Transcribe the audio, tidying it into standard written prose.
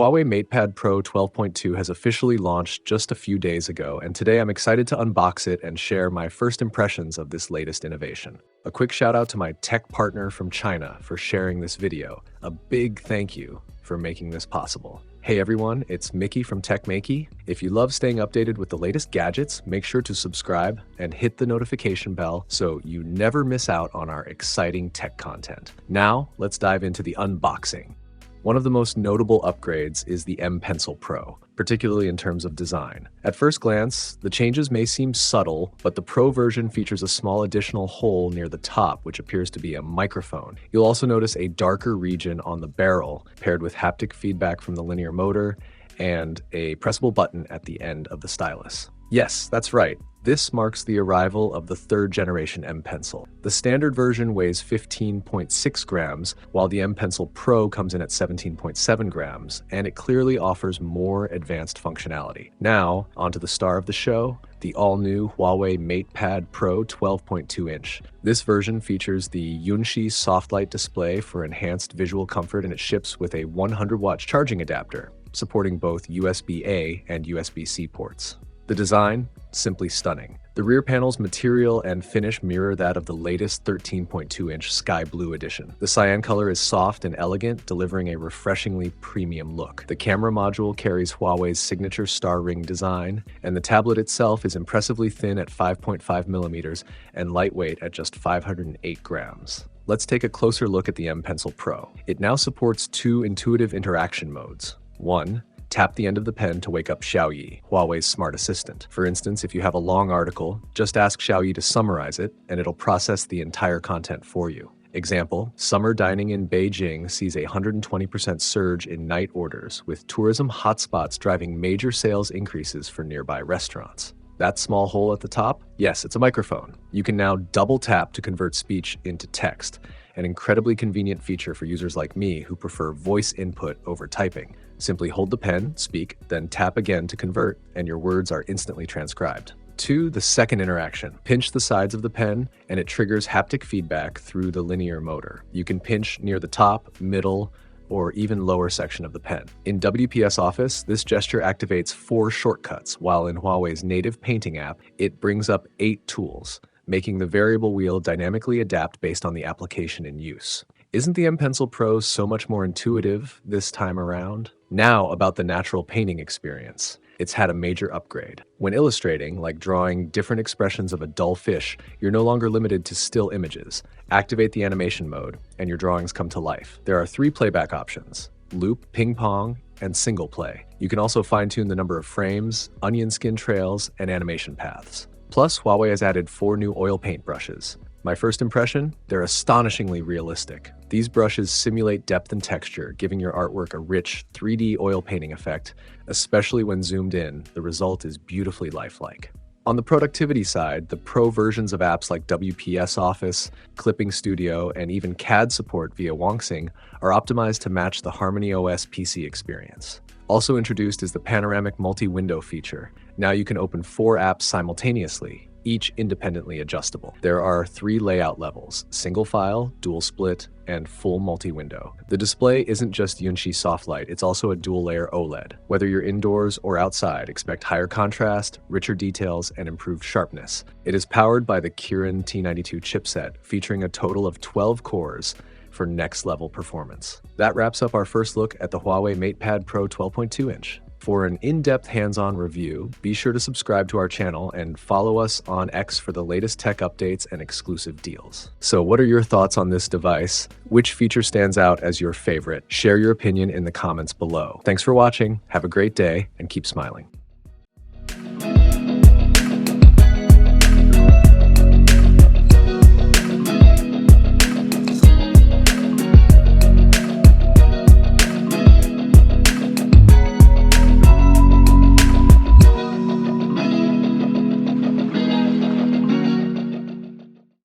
Huawei MatePad Pro 12.2 has officially launched just a few days ago, and today I'm excited to unbox it and share my first impressions of this latest innovation. A quick shout out to my tech partner from China for sharing this video. A big thank you for making this possible. Hey everyone, it's Mickey from techmaiky. If you love staying updated with the latest gadgets, make sure to subscribe and hit the notification bell so you never miss out on our exciting tech content. Now, let's dive into the unboxing. One of the most notable upgrades is the M Pencil Pro, particularly in terms of design. At first glance, the changes may seem subtle, but the Pro version features a small additional hole near the top, which appears to be a microphone. You'll also notice a darker region on the barrel, paired with haptic feedback from the linear motor and a pressable button at the end of the stylus. Yes, that's right. This marks the arrival of the third generation M Pencil. The standard version weighs 15.6 grams, while the M Pencil Pro comes in at 17.7 grams, and it clearly offers more advanced functionality. Now, onto the star of the show, the all-new Huawei MatePad Pro 12.2-inch. This version features the Yunxi soft light display for enhanced visual comfort, and it ships with a 100-watt charging adapter, supporting both USB-A and USB-C ports. The design, simply stunning. The rear panel's material and finish mirror that of the latest 13.2-inch Sky Blue edition. The cyan color is soft and elegant, delivering a refreshingly premium look. The camera module carries Huawei's signature star ring design, and the tablet itself is impressively thin at 5.5 millimeters and lightweight at just 508 grams. Let's take a closer look at the M Pencil Pro. It now supports two intuitive interaction modes. One, tap the end of the pen to wake up Xiaoyi, Huawei's smart assistant. For instance, if you have a long article, just ask Xiaoyi to summarize it, and it'll process the entire content for you. Example, summer dining in Beijing sees a 120% surge in night orders, with tourism hotspots driving major sales increases for nearby restaurants. That small hole at the top? Yes, it's a microphone. You can now double tap to convert speech into text, an incredibly convenient feature for users like me who prefer voice input over typing. Simply hold the pen, speak, then tap again to convert, and your words are instantly transcribed. 2. The second interaction. Pinch the sides of the pen, and it triggers haptic feedback through the linear motor. You can pinch near the top, middle, or even lower section of the pen. In WPS Office, this gesture activates 4 shortcuts, while in Huawei's native painting app, it brings up 8 tools, making the variable wheel dynamically adapt based on the application in use. Isn't the M Pencil Pro so much more intuitive this time around? Now about the natural painting experience. It's had a major upgrade. When illustrating, like drawing different expressions of a dull fish, you're no longer limited to still images. Activate the animation mode, and your drawings come to life. There are 3 playback options: loop, ping pong, and single play. You can also fine-tune the number of frames, onion skin trails, and animation paths. Plus, Huawei has added 4 new oil paint brushes. My first impression? They're astonishingly realistic. These brushes simulate depth and texture, giving your artwork a rich 3D oil painting effect. Especially when zoomed in, the result is beautifully lifelike. On the productivity side, the Pro versions of apps like WPS Office, Clipping Studio, and even CAD support via Yunxi are optimized to match the Harmony OS PC experience. Also introduced is the panoramic multi-window feature. Now you can open 4 apps simultaneously, each independently adjustable. There are 3 layout levels: single file, dual split, and full multi-window. The display isn't just Yunxi soft light, it's also a dual-layer OLED. Whether you're indoors or outside, expect higher contrast, richer details, and improved sharpness. It is powered by the Kirin T92 chipset, featuring a total of 12 cores for next-level performance. That wraps up our first look at the Huawei MatePad Pro 12.2-inch. For an in-depth hands-on review, be sure to subscribe to our channel and follow us on X for the latest tech updates and exclusive deals. So what are your thoughts on this device? Which feature stands out as your favorite? Share your opinion in the comments below. Thanks for watching, have a great day, and keep smiling.